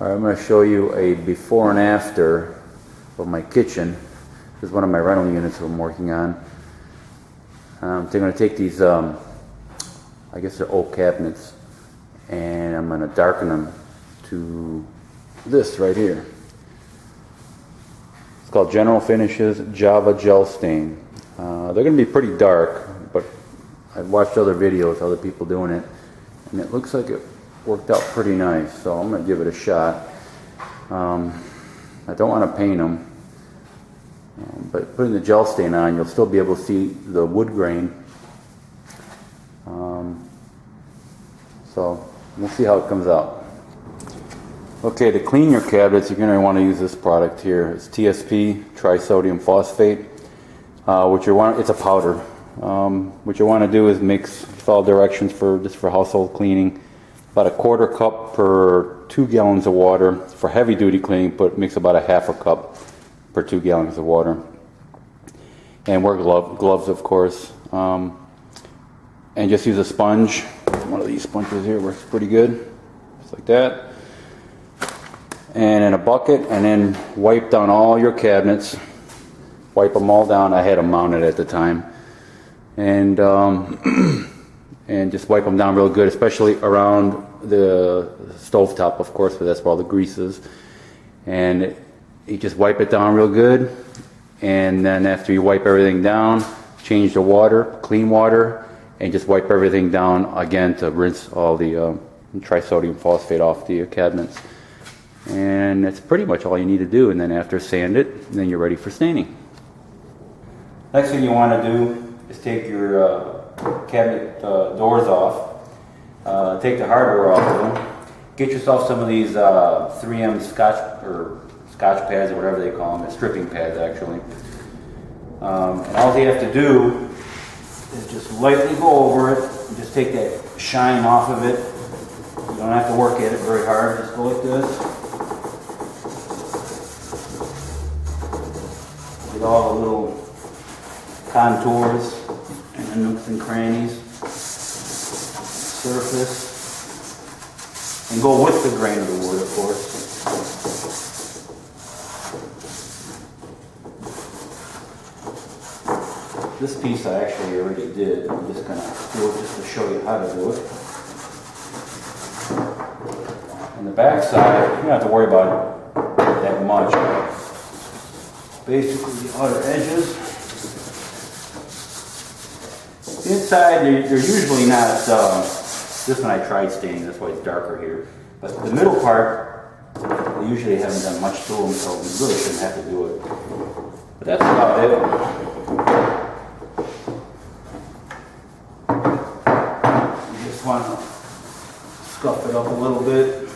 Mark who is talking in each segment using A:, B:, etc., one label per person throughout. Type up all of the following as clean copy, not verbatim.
A: Alright, I'm going to show you a before and after of my kitchen. This is one of my rental units I'm working on. I'm going to take these, I guess they're oak cabinets, and I'm going to darken them to this right here. It's called General Finishes Java Gel Stain. They're going to be pretty dark, but I've watched other videos, other people doing it, and it looks like it worked out pretty nice, so I'm going to give it a shot. I don't want to paint them, but putting the gel stain on, you'll still be able to see the wood grain. So we'll see how it comes out. Okay, to clean your cabinets, you're going to want to use this product here. It's TSP Trisodium Phosphate. It's a powder. What you want to do is mix with all directions just for household cleaning. About a quarter cup per 2 gallons of water. For heavy duty cleaning, mix about a half a cup per 2 gallons of water. And wear gloves, of course. And just use a sponge. One of these sponges here works pretty good. Just like that. And in a bucket, and then wipe down all your cabinets. Wipe them all down. I had them mounted at the time. And and just wipe them down real good, especially around the stovetop, of course, because that's where all the grease is. And you just wipe it down real good, and then after you wipe everything down, change the water, clean water, and just wipe everything down again to rinse all the trisodium phosphate off the cabinets. And that's pretty much all you need to do. And then after sand it, then you're ready for staining. Next thing you want to do is take your cabinet doors off. Take the hardware off of them. Get yourself some of these 3M scotch pads or whatever they call them. They're stripping pads, actually. And all you have to do is just lightly go over it and just take that shine off of it. You don't have to work at it very hard. Just go like this. Get all the little contours and the nooks and crannies, surface, and go with the grain of the wood, of course. This piece I actually already did. I'm just going to do it just to show you how to do it. On the back side, you don't have to worry about it that much. Basically, the outer edges. Inside, they're usually not, this one I tried staining, that's why it's darker here. But the middle part, they usually haven't done much to them, so we really shouldn't have to do it. But that's about it. You just want to scuff it up a little bit.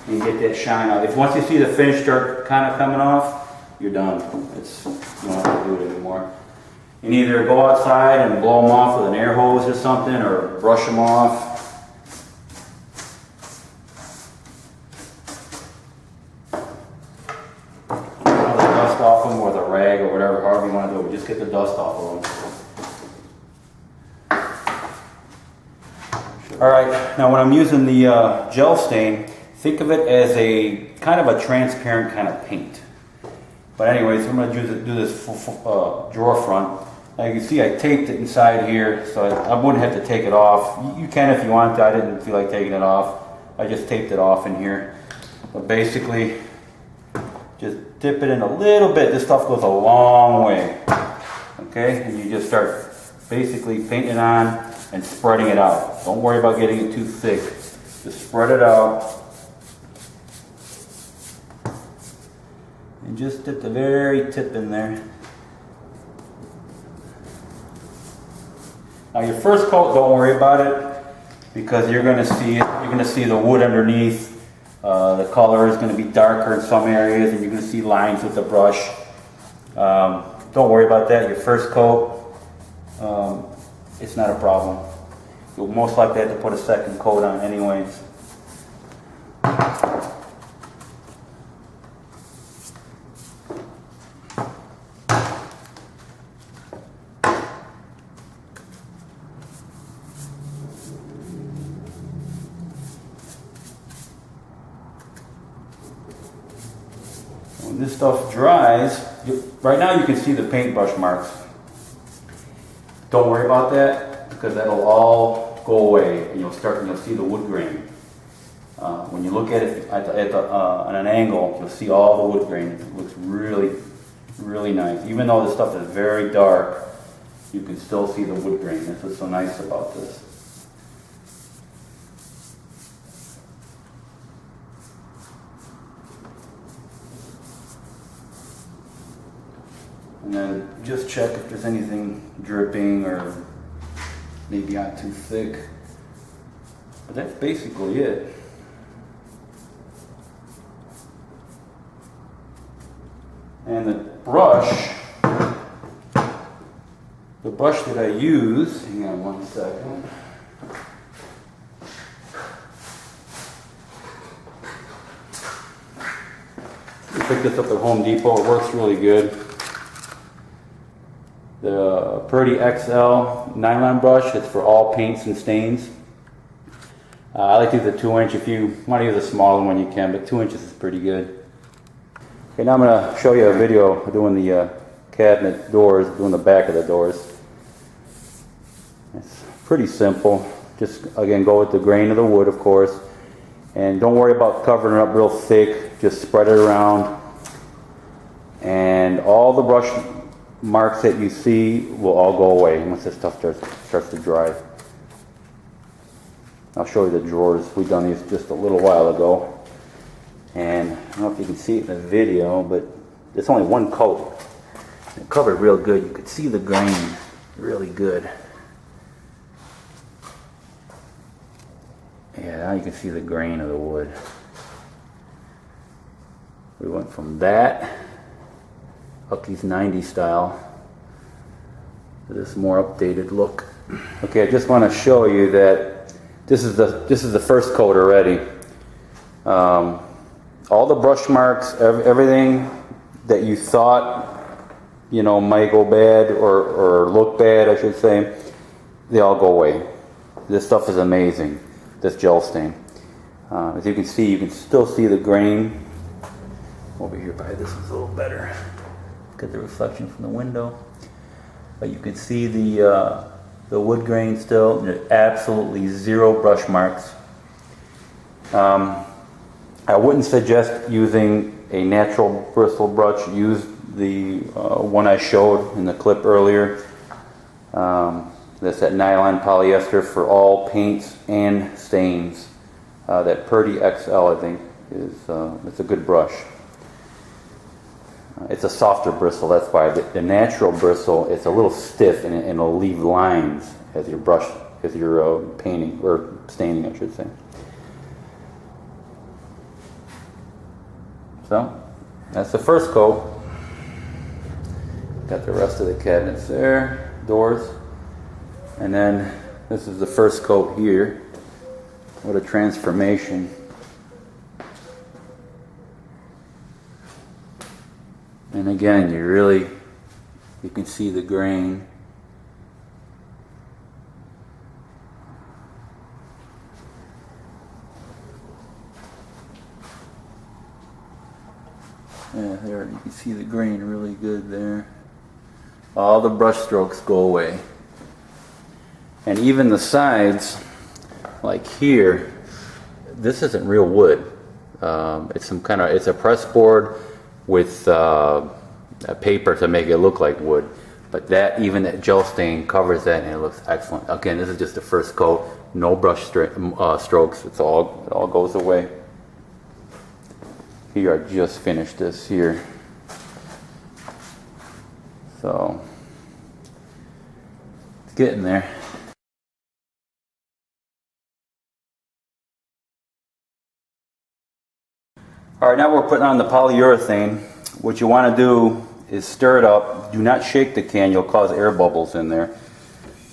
A: And get that shine out. Once you see the finish start kind of coming off, you're done. You don't have to do it anymore. You can either go outside and blow them off with an air hose or something, or brush them off. Get the dust off them with a rag or whatever, however you want to do it. Just get the dust off of them. Alright, now when I'm using the gel stain, think of it as a kind of a transparent kind of paint. But anyways, I'm going to do this drawer front. Now you can see I taped it inside here, so I wouldn't have to take it off. You can if you want to. I didn't feel like taking it off. I just taped it off in here. But basically, just dip it in a little bit. This stuff goes a long way. Okay, and you just start basically painting it on and spreading it out. Don't worry about getting it too thick. Just spread it out. And just dip the very tip in there. Now your first coat, don't worry about it, because you're going to see it. You're going to see the wood underneath. The color is going to be darker in some areas, and you're going to see lines with the brush. Don't worry about that. Your first coat, it's not a problem. You'll most likely have to put a second coat on anyways. when this stuff dries, right now you can see the paintbrush marks. Don't worry about that because that'll all go away and you'll see the wood grain. When you look at it at an angle, you'll see all the wood grain. It looks really, really nice. Even though this stuff is very dark, you can still see the wood grain. That's what's so nice about this. And then just check if there's anything dripping or maybe not too thick. But that's basically it. And the brush that I use, hang on one second. I picked this up at Home Depot. It works really good. The Purdy XL nylon brush. It's for all paints and stains. I like to use a 2-inch. If you want to use a smaller one, you can, but 2 inches is pretty good. Okay, now I'm going to show you a video of doing the cabinet doors, doing the back of the doors. It's pretty simple. Just, again, go with the grain of the wood, of course. And don't worry about covering it up real thick. Just spread it around. And all the brush marks that you see will all go away once this stuff starts to dry. I'll show you the drawers. We've done these just a little while ago. And I don't know if you can see it in the video, but it's only one coat. It covered real good. You could see the grain really good. Yeah, now you can see the grain of the wood. We went from that, Hucky's 90s style, to this more updated look. Okay, I just want to show you that this is the first coat already. All the brush marks, everything that you thought, you know, might go bad or look bad, I should say, they all go away. This stuff is amazing, this gel stain. As you can see, you can still see the grain. Over here by this one's a little better. Get the reflection from the window. But you can see the wood grain still. There's absolutely zero brush marks. I wouldn't suggest using a natural bristle brush. Use the one I showed in the clip earlier. That's that nylon polyester for all paints and stains. That Purdy XL, I think, is it's a good brush. It's a softer bristle, that's why. The natural bristle, it's a little stiff and it'll leave lines as your brush, as you're painting, or staining, I should say. So, that's the first coat. Got the rest of the cabinets there, doors. And then, this is the first coat here. What a transformation. And again, you can see the grain. Yeah, there you can see the grain really good there. All the brush strokes go away. And even the sides, like here, this isn't real wood. It's a press board with a paper to make it look like wood, but even that gel stain covers that and it looks excellent. Again, this is just the first coat, no brush strokes. It all goes away. Here I just finished this here, so it's getting there. All right, now we're putting on the polyurethane. What you want to do is stir it up. Do not shake the can, you'll cause air bubbles in there.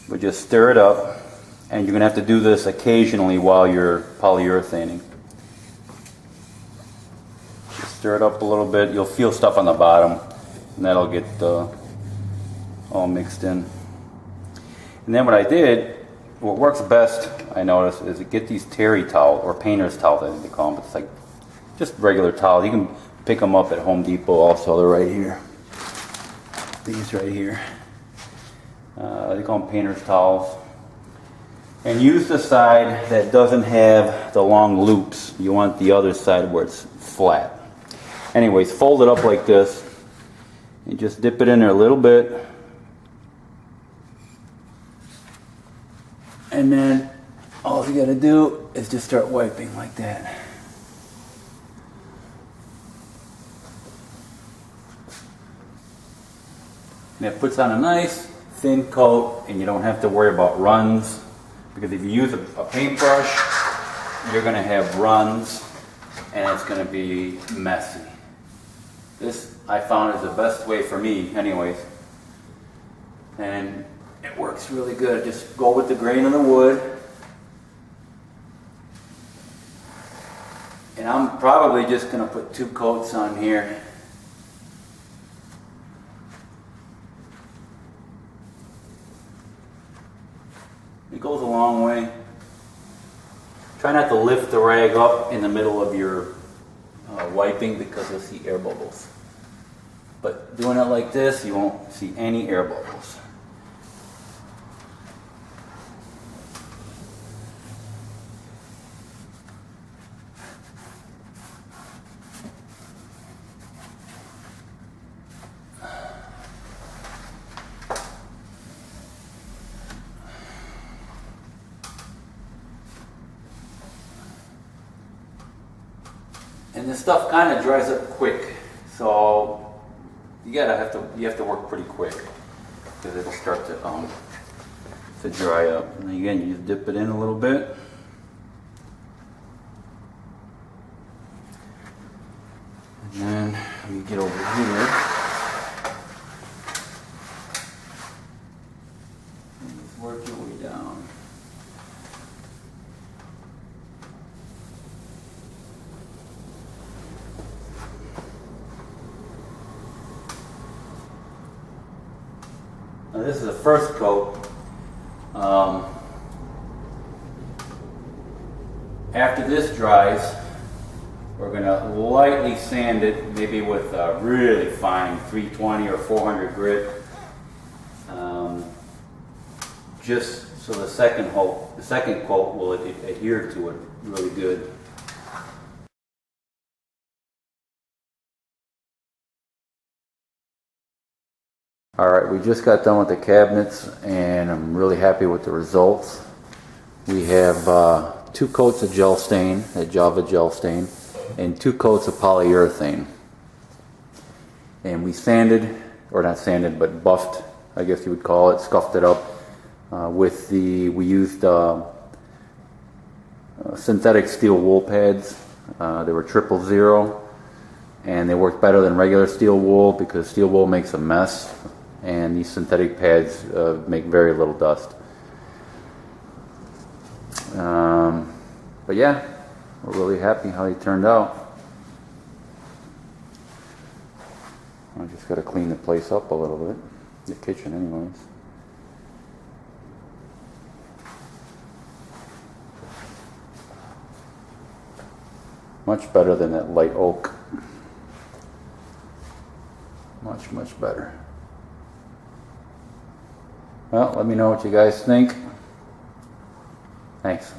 A: But just stir it up, and you're going to have to do this occasionally while you're polyurethaning. Just stir it up a little bit. You'll feel stuff on the bottom, and that'll get all mixed in. And then what works best, I noticed, is to get these terry towel, or painter's towels, I think they call them. It's like just regular towels. You can pick them up at Home Depot also. They're right here. These right here. They call them painter's towels. And use the side that doesn't have the long loops. You want the other side where it's flat. Anyways, fold it up like this. And just dip it in there a little bit. And then all you gotta do is just start wiping like that. And it puts on a nice thin coat, and you don't have to worry about runs, because if you use a paintbrush, you're going to have runs and it's going to be messy. This I found is the best way for me anyways, and it works really good. Just go with the grain of the wood, and I'm probably just going to put 2 coats on here. It goes a long way. Try not to lift the rag up in the middle of your wiping, because you'll see air bubbles. But doing it like this, you won't see any air bubbles. And this stuff kind of dries up quick, so you have to work pretty quick, because it'll start to dry up. And again, you just dip it in a little bit. And then you get over here. And just work your way down. Now this is the first coat. After this dries, we're going to lightly sand it, maybe with a really fine 320 or 400 grit, just so the second coat will adhere to it really good. Alright, we just got done with the cabinets, and I'm really happy with the results. We have 2 coats of gel stain, that Java gel stain, and 2 coats of polyurethane. And we sanded, or not sanded, but buffed, I guess you would call it, scuffed it up we used synthetic steel wool pads. They were 000, and they worked better than regular steel wool, because steel wool makes a mess. And these synthetic pads make very little dust. But yeah, we're really happy how they turned out. I just got to clean the place up a little bit, the kitchen anyways. Much better than that light oak. Much, much better. Well, let me know what you guys think. Thanks.